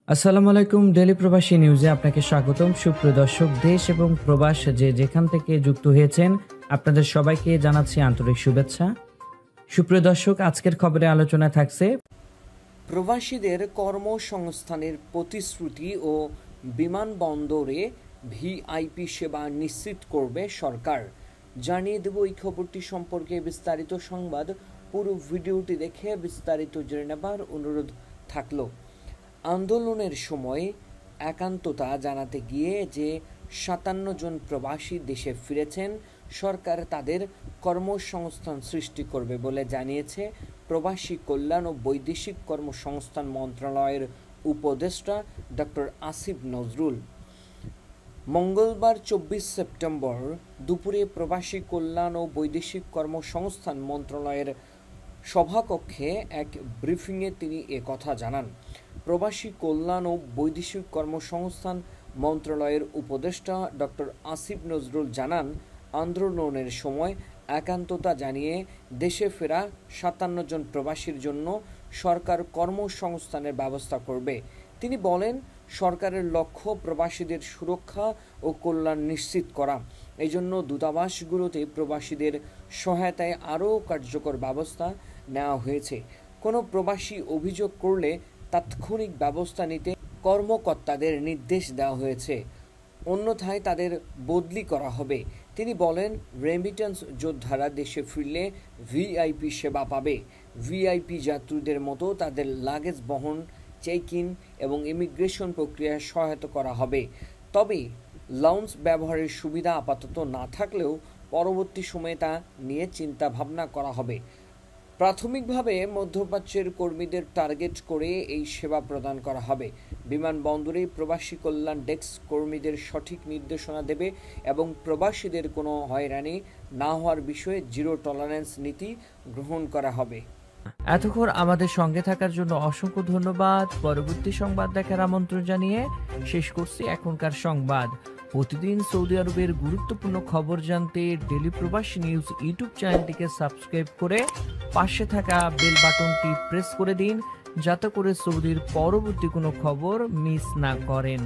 আসসালামু আলাইকুম। ডেইলি প্রবাসী নিউজে আপনাকে স্বাগতম। সুপ্রিয় দর্শক, দেশ এবং প্রবাস যেখান থেকে যুক্ত হয়েছেন আপনাদের সবাইকে জানাচ্ছি আন্তরিক শুভেচ্ছা। সুপ্রিয় দর্শক, আজকের খবরে আলোচনা থাকছে প্রবাসীদের কর্মসংস্থানের প্রতিশ্রুতি ও বিমানবন্দরে ভিআইপি সেবা নিশ্চিত করবে সরকার। জানিয়ে দেব এই খবরটি সম্পর্কে বিস্তারিত সংবাদ। পুরো ভিডিওটি দেখে বিস্তারিত জেনে নেবার অনুরোধ থাকলো। আন্দোলনের সময় একান্ততা জানাতে গিয়ে যে ৫৭ জন প্রবাসী দেশে ফিরেছেন, সরকার তাদের কর্মসংস্থান সৃষ্টি করবে বলে জানিয়েছে প্রবাসী কল্যাণ ও বৈদেশিক কর্মসংস্থান মন্ত্রণালয়ের উপদেষ্টা ডক্টর আসিফ নজরুল। মঙ্গলবার ২৪ সেপ্টেম্বর দুপুরে প্রবাসী কল্যাণ ও বৈদেশিক কর্মসংস্থান মন্ত্রণালয়ের সভাকক্ষে এক ব্রিফিংয়ে তিনি একথা জানান। প্রবাসী কল্যাণ ও বৈদেশিক কর্মসংস্থান মন্ত্রণালয়ের উপদেষ্টা ডক্টর আসিফ নজরুল জানান, আন্দোলনের সময় একান্ততা জানিয়ে দেশে ফেরা ৫৭ জন প্রবাসীর জন্য সরকার কর্মসংস্থানের ব্যবস্থা করবে। তিনি বলেন, সরকারের লক্ষ্য প্রবাসীদের সুরক্ষা ও কল্যাণ নিশ্চিত করা। এই জন্য দূতাবাসগুলোতে প্রবাসীদের সহায়তায় আরও কার্যকর ব্যবস্থা নেওয়া হয়েছে। কোনো প্রবাসী অভিযোগ করলে তাৎক্ষণিক ব্যবস্থা নিতে কর্মকর্তাদের নির্দেশ দেওয়া হয়েছে, অন্যথায় তাদের বদলি করা হবে। তিনি বলেন, রেমিটেন্স যোদ্ধারা দেশে ফিরলে ভিআইপি সেবা পাবে। ভিআইপি যাত্রীদের মতো তাদের লাগেজ বহন, চেক ইন এবং ইমিগ্রেশন প্রক্রিয়ায় সহায়তা করা হবে। তবে লাউঞ্জ ব্যবহারের সুবিধা আপাতত না থাকলেও পরবর্তী সময়ে তা নিয়ে চিন্তা ভাবনা করা হবে। প্রাথমিকভাবে মধ্যপ্রাচ্যের কর্মীদের টার্গেট করে এই সেবা প্রদান করা হবে। বিমানবন্দরে প্রবাসী কল্যাণ ডেস্ক কর্মীদের সঠিক নির্দেশনা দেবে এবং প্রবাসীদের কোনো হয়রানি না হওয়ার বিষয়ে জিরো টলারেন্স নীতি গ্রহণ করা হবে। এতক্ষণ আমাদের সঙ্গে থাকার জন্য অসংখ্য ধন্যবাদ। পরবর্তী সংবাদ দেখার আমন্ত্রণ জানিয়ে শেষ করছি এখনকার সংবাদ। প্রতিদিন সৌদি আরবের গুরুত্বপূর্ণ খবর জানতে ডেইলি প্রবাসী নিউজ ইউটিউব চ্যানেলটিকে সাবস্ক্রাইব করে পাশে থাকা বেল বাটনটি প্রেস করে দিন, যাতে করে সৌদির পরবর্তী কোনো খবর মিস না করেন।